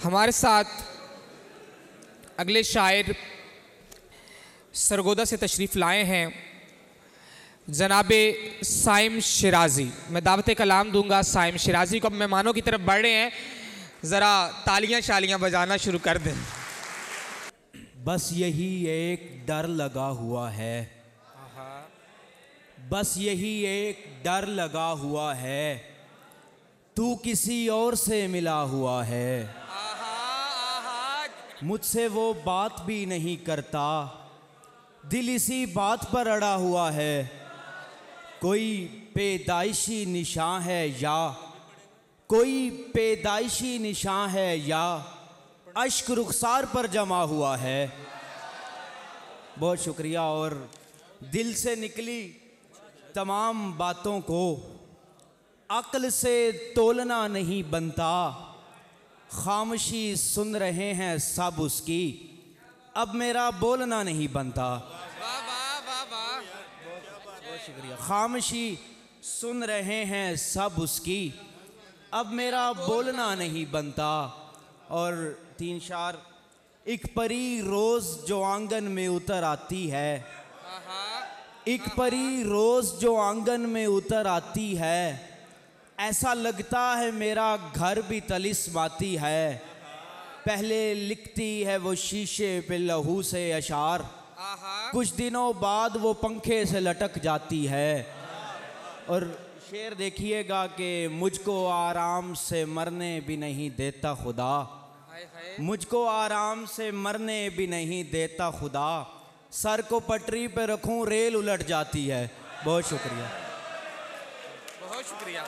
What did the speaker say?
हमारे साथ अगले शायर सरगोदा से तशरीफ़ लाए हैं जनाबे साइम शिराजी। मैं दावत कलाम दूंगा साइम शिराजी को। अब मेहमानों की तरफ बढ़ रहे हैं, ज़रा तालियां शालियां बजाना शुरू कर दें। बस यही एक डर लगा हुआ है, बस यही एक डर लगा हुआ है, तू किसी और से मिला हुआ है। मुझसे वो बात भी नहीं करता, दिल इसी बात पर अड़ा हुआ है। कोई पैदाइशी निशान है या कोई पैदाइशी निशान है या अश्क रुखसार पर जमा हुआ है। बहुत शुक्रिया। और दिल से निकली तमाम बातों को अक्ल से तोलना नहीं बनता। खामोशी सुन रहे हैं सब उसकी, अब मेरा बोलना नहीं बनता। बहुत शुक्रिया। खामोशी सुन रहे हैं सब उसकी, अब मेरा बोलना नहीं बनता। और 3 शार। एक परी रोज जो आंगन में उतर आती है, एक परी रोज जो आंगन में उतर आती है, ऐसा लगता है मेरा घर भी तलिस्माती है। पहले लिखती है वो शीशे पे लहू से अशार, कुछ दिनों बाद वो पंखे से लटक जाती है। और शेर देखिएगा कि मुझको आराम से मरने भी नहीं देता खुदा, मुझको आराम से मरने भी नहीं देता खुदा। सर को पटरी पे रखूं रेल उलट जाती है। बहुत शुक्रिया। बहुत शुक्रिया।